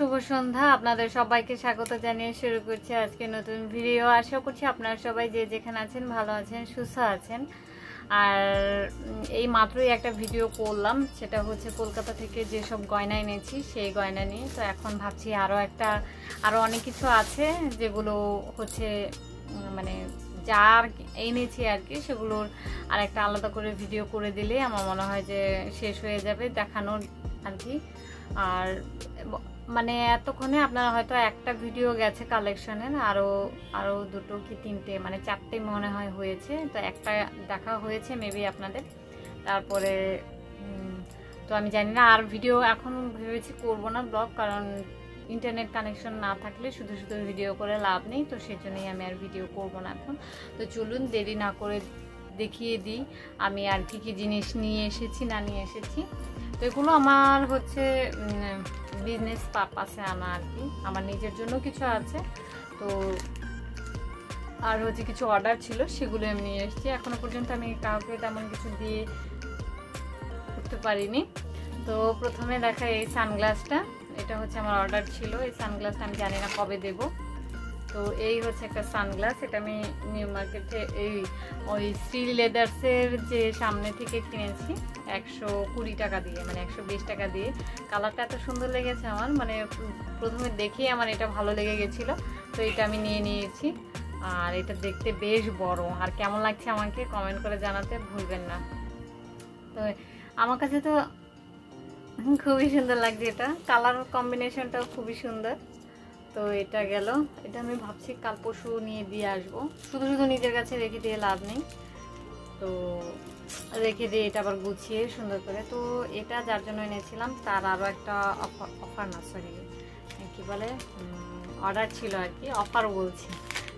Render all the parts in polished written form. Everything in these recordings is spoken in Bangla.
শুভ সন্ধ্যা। আপনাদের সবাইকে স্বাগত জানিয়ে শুরু করছি আজকে নতুন ভিডিও। আশা করছি আপনারা সবাই যে যেখানে আছেন ভালো আছেন, সুস্থ আছেন। আর এই মাত্রই একটা ভিডিও করলাম, সেটা হচ্ছে কলকাতা থেকে যেসব গয়না এনেছি সেই গয়না নিয়ে। তো এখন ভাবছি আরও অনেক কিছু আছে যেগুলো হচ্ছে মানে যার এনেছি আর কি, সেগুলোর আর একটা আলাদা করে ভিডিও করে দিলে আমার মনে হয় যে শেষ হয়ে যাবে দেখানোর আর কি। আর মানে এতক্ষণে আপনারা হয়তো একটা ভিডিও গেছে কালেকশনের, আরও দুটো কি তিনটে মানে চারটে মনে হয় হয়েছে। তো একটা দেখা হয়েছে মেবি আপনাদের, তারপরে তো আমি জানি না। আর ভিডিও এখন ভেবেছি করবো না ব্লগ, কারণ ইন্টারনেট কানেকশন না থাকলে শুধু শুধু ভিডিও করে লাভ নেই। তো সেজন্যই আমি আর ভিডিও করবো না এখন। তো চলুন দেরি না করে দেখিয়ে দিই আমি আর কি কি জিনিস নিয়ে এসেছি না নিয়ে এসেছি। তো এগুলো আমার হচ্ছে বিজনেস পারপাসে আনা আর কি, আমার নিজের জন্য কিছু আছে। তো আর হচ্ছে কিছু অর্ডার ছিল, সেগুলো আমি নিয়ে এসেছি। এখনো পর্যন্ত আমি কাউকে তেমন কিছু দিয়ে করতে পারিনি। তো প্রথমে দেখা এই সানগ্লাসটা, এটা হচ্ছে আমার অর্ডার ছিল। এই সানগ্লাসটা আমি জানি না কবে দেব। তো এই হচ্ছে একটা সানগ্লাস, এটা আমি নিউ মার্কেটে ওই শ্রী লেদার্সের যে সামনে থেকে কিনেছি 120 টাকা দিয়ে, মানে 120 টাকা দিয়ে। কালারটা এত সুন্দর লেগেছে আমার, মানে প্রথমে দেখেই আমার এটা ভালো লেগে গেছিলো। তো এটা আমি নিয়ে নিয়েছি। আর এটা দেখতে বেশ বড়, আর কেমন লাগছে আমাকে কমেন্ট করে জানাতে ভুলবেন না। তো আমার কাছে তো খুবই সুন্দর লাগছে, এটা কালার কম্বিনেশনটাও খুবই সুন্দর। তো এটা গেল, এটা আমি ভাবছি কাল পরশু নিয়ে দিয়ে আসবো। শুধু শুধু নিজের কাছে রেখে দিয়ে লাভ নেই, তো রেখে দিয়ে এটা আবার গুছিয়ে সুন্দর করে। তো এটা যার জন্য এনেছিলাম তার আরও একটা অফার না সরি কি বলে অর্ডার ছিল আর কি, অফার বলছি।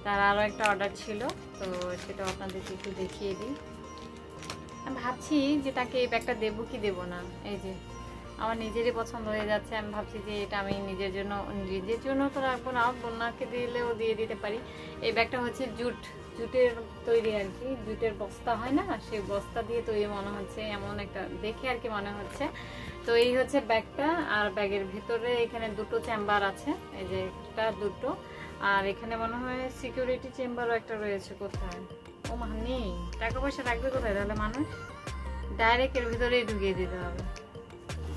তার আরও একটা অর্ডার ছিল, তো সেটা আপনাদেরকে একটু দেখিয়ে দিই। আমি ভাবছি যে তাকে এই ব্যাগটা দেবো কি দেবো না। এই যে আমার নিজেরই পছন্দ হয়ে যাচ্ছে, আমি ভাবছি যে এটা আমি নিজের জন্য তো রাখবো না, বোনাকে দিলেও দিয়ে দিতে পারি। এই ব্যাগটা হচ্ছে জুটের তৈরি আর কি, জুটের বস্তা হয় না, সেই বস্তা দিয়ে তৈরি মনে হচ্ছে, এমন একটা দেখে আর কি মনে হচ্ছে। তো এই হচ্ছে ব্যাগটা। আর ব্যাগের ভেতরে এখানে দুটো চেম্বার আছে, এই যে একটা দুটো। আর এখানে মনে হয় সিকিউরিটি চেম্বারও একটা রয়েছে। কোথায় ও মা নেই, টাকা পয়সা রাখবে কোথায় তাহলে মানুষ? ডাইরেক্ট এর ভিতরেই ঢুকিয়ে দিতে হবে।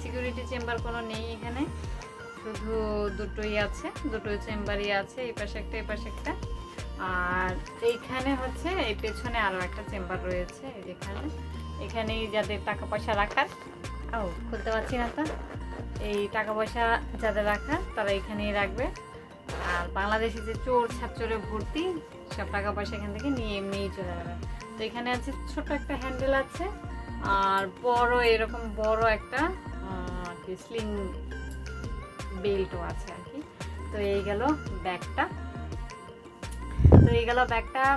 সিকিউরিটি চেম্বার কোনো নেই এখানে, শুধু দুটোই আছে, দুটো চেম্বারই আছে, এই পাশে একটা এই পাশে একটা। আর এইখানে হচ্ছে এই পেছনে আরো একটা চেম্বার রয়েছে, এখানেই যাদের টাকা পয়সা রাখার, খুলতে পারছি না তো, এই টাকা পয়সা যাদের রাখার তারা এখানেই রাখবে। আর বাংলাদেশে যে চোর ছাত্রে ভর্তি, সব টাকা পয়সা এখান থেকে নিয়ে এমনিই চলে যাবে। তো এখানে আছে ছোট একটা হ্যান্ডেল আছে, আর বড় এরকম বড় একটা স্লিং বেল্টও আছে আর কি। তো এই গেল ব্যাগটা।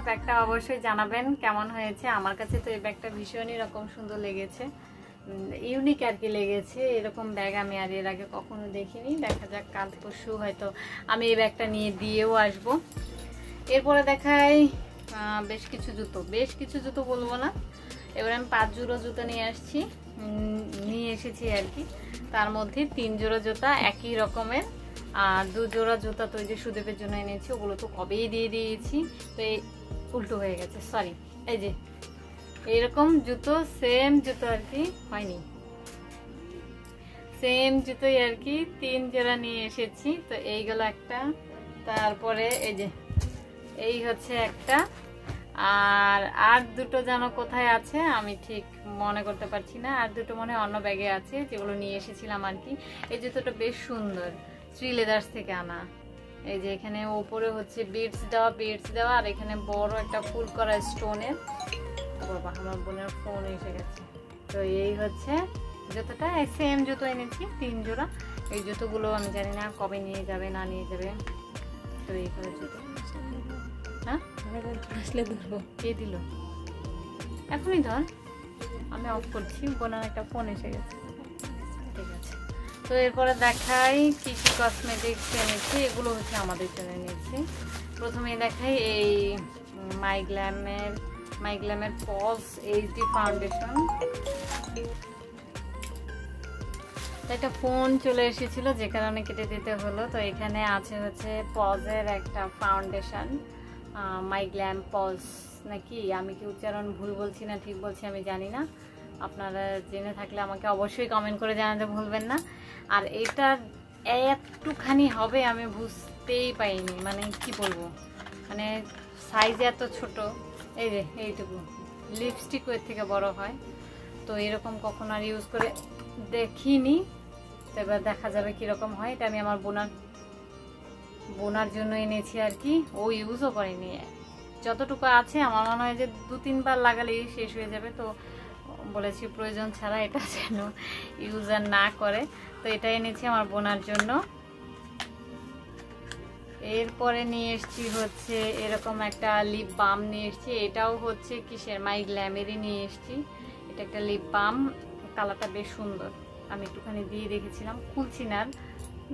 ব্যাগটা অবশ্যই জানাবেন কেমন হয়েছে। আমার কাছে তো এই ব্যাগটা ভীষণই রকম সুন্দর লেগেছে, ইউনিক আর কি লেগেছে। এরকম ব্যাগ আমি আর এর আগে কখনো দেখিনি। দেখা যাক কাল পরশু হয়তো আমি এই ব্যাগটা নিয়ে দিয়েও আসবো। এরপরে দেখাই বেশ কিছু জুতো বলবো না, এবার আমি 5 জোড়া জুতো নিয়ে এসেছি আর কি। তার মধ্যে 3 জোড়া জুতা একই রকমের, আর 2 জোড়া জুতা তো এই যে সুদেবের জন্য এনেছি, ওগুলো তো কবেই দিয়ে দিয়েছি। তো এই উল্টো হয়ে গেছে, সরি। এই যে এইরকম জুতো, সেম জুতো আর কি, হয়নি, সেম জুতোই আর কি 3 জোড়া নিয়ে এসেছি। তো এইগুলো একটা, তারপরে এই যে এই হচ্ছে একটা, আর দুটো যেন কোথায় আছে আমি ঠিক মনে করতে পারছি না। আর দুটো মনে হয় অন্য ব্যাগে আছে, যেগুলো নিয়ে এসেছিলাম আর কি। এই জুতোটা বেশ সুন্দর, শ্রী লেদার্স থেকে আনা। এই যে এখানে ওপরে হচ্ছে বিডস দেওয়া, আর এখানে বড় একটা ফুল করা স্টোনের। বাবা, আমার বোনের ফোন এসে গেছে। তো এই হচ্ছে জুতোটা, সেম জুতো এনেছি 3 জোড়া। এই জুতোগুলো আমি জানি না কবে নিয়ে যাবে না নিয়ে যাবে। তো এই করে জুতো, হ্যাঁ আসলে ধরবো, কে দিল? এখনই ধর, আমি অফ করছি, বোনার একটা ফোন এসে গেছে। ঠিক আছে, তো এরপরে দেখাই কি কি কসমেটিক্স এনেছি। এগুলো হচ্ছে আমাদের জন্য এনেছি। প্রথমে দেখাই এই মাইগ্ল্যামের পজ এইচডি ফাউন্ডেশন। একটা ফোন চলে এসেছিল যে কারণে কেটে দিতে হলো। তো এখানে আছে হচ্ছে পজের একটা ফাউন্ডেশন, মাই গ্ল্যাম পজ নাকি, আমি কি উচ্চারণ ভুল বলছি না ঠিক বলছি আমি জানি না, আপনারা জেনে থাকলে আমাকে অবশ্যই কমেন্ট করে জানাতে ভুলবেন না। আর এটা একটুখানি হবে আমি বুঝতেই পাইনি, মানে কি বলবো, মানে সাইজ এত ছোট, এই যে এইটুকু, লিপস্টিক এর থেকে বড় হয়। তো এরকম কখনো আর ইউজ করে দেখিনি, তো এবার দেখা যাবে কিরকম হয়। এটা আমি আমার বোনার জন্য এনেছি আর কি, ও ইউজও করেনি। যতটুকু আছে আমার মনে হয় যে 2-3 বার লাগালেই শেষ হয়ে যাবে। তো বলেছি প্রয়োজন ছাড়া এটা যেন ইউজ আর না করে, তো এটা এনেছি আমার বোনার জন্য। এরপরে নিয়ে এসছি হচ্ছে এরকম একটা লিপ বাম নিয়ে এসছি, এটাও হচ্ছে কিসের, মাই গ্ল্যামেরই নিয়ে এসছি। এটা একটা লিপ বাম, কালারটা বেশ সুন্দর। আমি একটুখানি দিয়ে দেখেছিলাম, খুলছি না,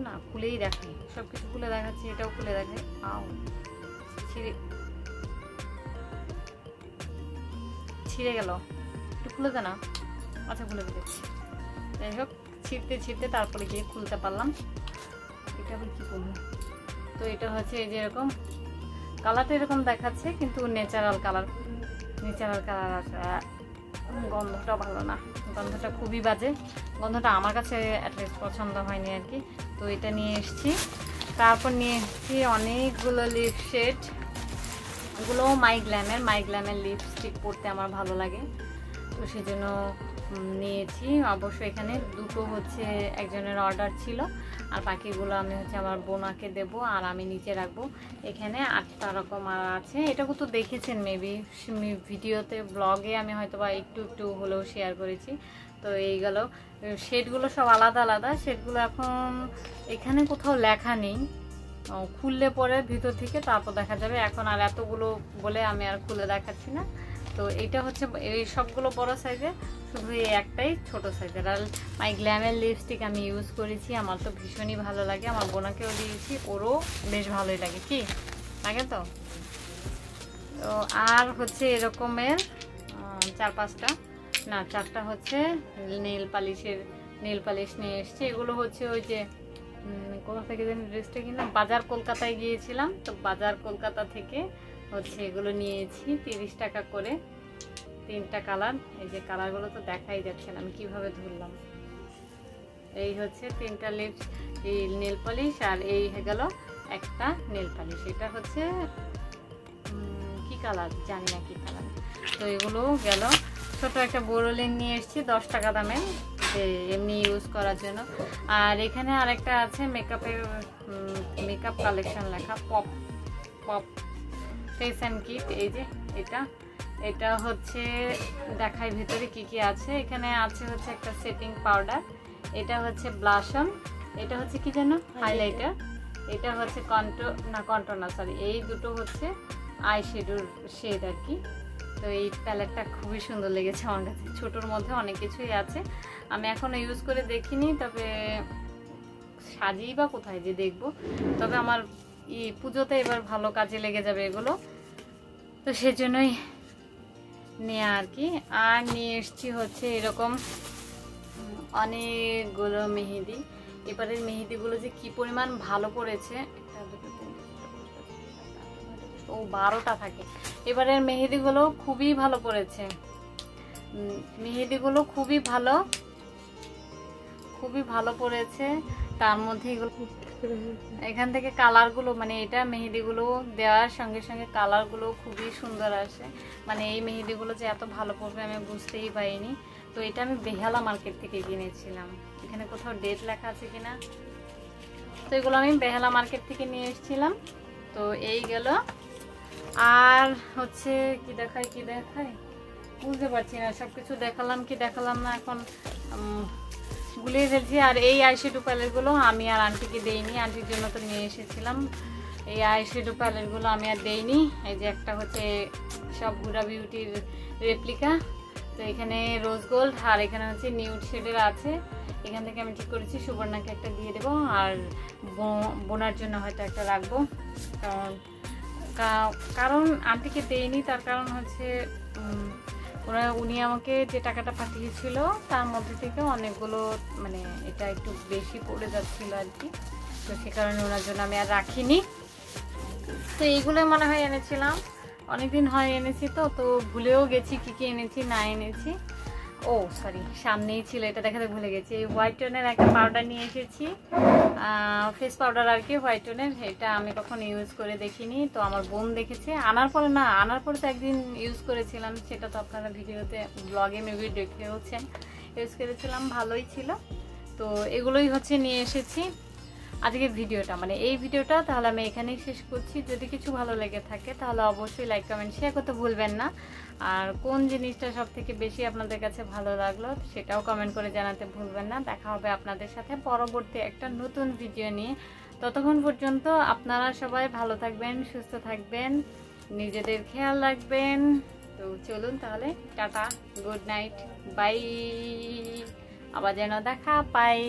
না খুলেই দেখাই, সব কিছু খুলে দেখাচ্ছি, এটাও খুলে দেখাই। ছিঁড়ে গেল, একটু খুলে দে না। আচ্ছা খুলে দিচ্ছি। যাই হোক, ছিঁড়তে তারপরে গিয়ে খুলতে পারলাম। এটা আবার কি করবো, তো এটা হচ্ছে এই যে এরকম কালারটা এরকম দেখাচ্ছে, কিন্তু ন্যাচারাল কালার আছে। গন্ধটা ভালো না, গন্ধটা খুবই বাজে, গন্ধটা আমার কাছে অ্যাটলিস্ট পছন্দ হয়নি আর কি। তো এটা নিয়ে এসছি। তারপর নিয়ে এসছি অনেকগুলো লিপ শেড, এগুলো মাই গ্ল্যামের লিপস্টিক পরতে আমার ভালো লাগে, তো সেই জন্য নিয়েছি। অবশ্য এখানে দুটো হচ্ছে একজনের অর্ডার ছিল, আর বাকিগুলো আমি হচ্ছে আমার বোনাকে দেব আর আমি নিচে রাখবো। এখানে 8টা রকম আর আছে, এটাকে তো দেখেছেন মেবি ভিডিওতে, ব্লগে আমি হয়তো বা একটু হলেও শেয়ার করেছি। তো এইগুলো শেডগুলো সব আলাদা আলাদা, শেডগুলো এখন এখানে কোথাও লেখা নেই, খুললে পরে ভিতর থেকে তারপর দেখা যাবে। এখন আর এতগুলো বলে আমি আর খুলে দেখাচ্ছি না। তো এইটা হচ্ছে এই সবগুলো বড় সাইজের, শুধু এই একটাই ছোট সাইজের। আর মাই গ্ল্যামের লিপস্টিক আমি ইউজ করেছি, আমার তো ভীষণই ভালো লাগে, আমার বোনাকেও দিয়েছি, ওরও বেশ ভালোই লাগে। কি লাগে তো? তো আর হচ্ছে এরকমের 4টা হচ্ছে নেল পালিশ নিয়ে এসছি। এগুলো হচ্ছে ওই যে কোথা থেকে যেন ড্রেসটা কিনলাম, বাজার কলকাতায় গিয়েছিলাম, তো বাজার কলকাতা থেকে হচ্ছে এগুলো নিয়েছি 30 টাকা করে, 3টা কালার। এই যে কালারগুলো তো দেখাই যাচ্ছে না, আমি কিভাবে ধরলাম। এই হচ্ছে 3টা এই নেল পালিশ, আর এই হয়ে গেল একটা নেল পালিশ। এটা হচ্ছে কি কালার জানি না কি কালার। তো এগুলো গেল। ছোট একটা বোরোলিন নিয়ে এসেছি 10 টাকা দামের, যে এমনি ইউজ করার জন্য। আর এখানে আরেকটা আছে মেকআপ কালেকশন লেখা, পপ ফেস অ্যান্ড কিট। এই যে এটা হচ্ছে দেখাই ভিতরে কি কি আছে। এখানে আছে হচ্ছে একটা সেটিং পাউডার, এটা হচ্ছে ব্লাশন, এটা হচ্ছে কি যেন হাইলাইটার, এটা হচ্ছে কন্ট্রোনার সরি, এই দুটো হচ্ছে আই শ্যাডোর শেড আর কি। তো এই প্যালেটটা খুবই সুন্দর লেগেছে আমার কাছে, ছোটোর মধ্যে অনেক কিছুই আছে। আমি এখনো ইউজ করে দেখিনি, তবে সাজিয়ে বা কোথায় যে দেখবো, তবে আমার পুজোতে এবার ভালো কাজে লেগে যাবে এগুলো, তো সেজন্যই নেওয়া আর কি। আর নিয়ে এসছি হচ্ছে এরকম অনেকগুলো মেহেদি। এবারের মেহেদিগুলো যে কি পরিমাণ ভালো পড়েছে, 12টা থাকে। এবারের মেহেদিগুলো খুবই ভালো পড়েছে, মেহেদিগুলো খুবই ভালো পড়েছে। তার মধ্যে এগুলো এখান থেকে কালারগুলো, মানে এটা মেহেদিগুলো দেওয়ার সঙ্গে সঙ্গে কালারগুলো খুবই সুন্দর আসে। মানে এই মেহেদিগুলো যে এত ভালো পড়বে আমি বুঝতেই পারিনি। তো এটা আমি বেহালা মার্কেট থেকে কিনেছিলাম, এখানে কোথাও ডেট লেখা আছে কিনা। তো এগুলো আমি বেহালা মার্কেট থেকে নিয়ে এসেছিলাম। তো এই গেল। আর হচ্ছে কি দেখাই বুঝতে পারছি না, সবকিছু দেখালাম কি দেখালাম না এখন গুলিয়ে ফেলছি। আর এই আইশ্যাডো প্যালেটগুলো আমি আর আন্টিকে দেইনি, আন্টির জন্য তো নিয়ে এসেছিলাম। এই আইশ্যাডো প্যালেটগুলো আমি আর দেইনি। এই যে একটা হচ্ছে সব হুডা বিউটির রেপ্লিকা, তো এখানে রোজ গোল্ড আর এখানে হচ্ছে নিউড শেডের আছে। এখান থেকে আমি ঠিক করেছি সুবর্ণাকে একটা দিয়ে দেবো, আর বোনার জন্য হয়তো একটা রাখবো। কারণ আন্টিকে দেইনি, তার কারণ হচ্ছে উনি আমাকে যে টাকাটা পাঠিয়েছিল তার মধ্যে থেকে অনেকগুলো মানে এটা একটু বেশি পড়ে যাচ্ছিল আর কি, তো সে কারণে ওনার জন্য আমি আর রাখিনি। তো এইগুলোই মনে হয় এনেছিলাম, অনেকদিন হয় এনেছি তো তো ভুলেও গেছি কি কি এনেছি না এনেছি। ও সরি, সামনেই ছিল, এটা দেখাতে ভুলে গেছি। এই হোয়াইট টোনের একটা পাউডার নিয়ে এসেছি, ফেস পাউডার আর কি, হোয়াইট টোনের। এটা আমি কখনো ইউজ করে দেখিনি, তো আমার বোন দেখেছে আনার পরে। না আনার পরে তো একদিন ইউজ করেছিলাম, সেটা তো আপনারা ভিডিওতে ব্লগে মেবি দেখেওছেন। ইউজ করেছিলাম, ভালোই ছিল। তো এগুলোই হচ্ছে নিয়ে এসেছি আজকের ভিডিওটা, মানে এই ভিডিওটা তাহলে আমি এখানেই শেষ করছি। যদি কিছু ভালো লেগে থাকে তাহলে অবশ্যই লাইক কমেন্ট শেয়ার করতে ভুলবেন না। আর কোন জিনিসটা সব থেকে বেশি আপনাদের কাছে ভালো লাগলো সেটাও কমেন্ট করে জানাতে ভুলবেন না। দেখা হবে আপনাদের সাথে পরবর্তী একটা নতুন ভিডিও নিয়ে। ততক্ষণ পর্যন্ত আপনারা সবাই ভালো থাকবেন, সুস্থ থাকবেন, নিজেদের খেয়াল রাখবেন। তো চলুন তাহলে, টাটা, গুড নাইট, বাই, আবার যেন দেখা পাই।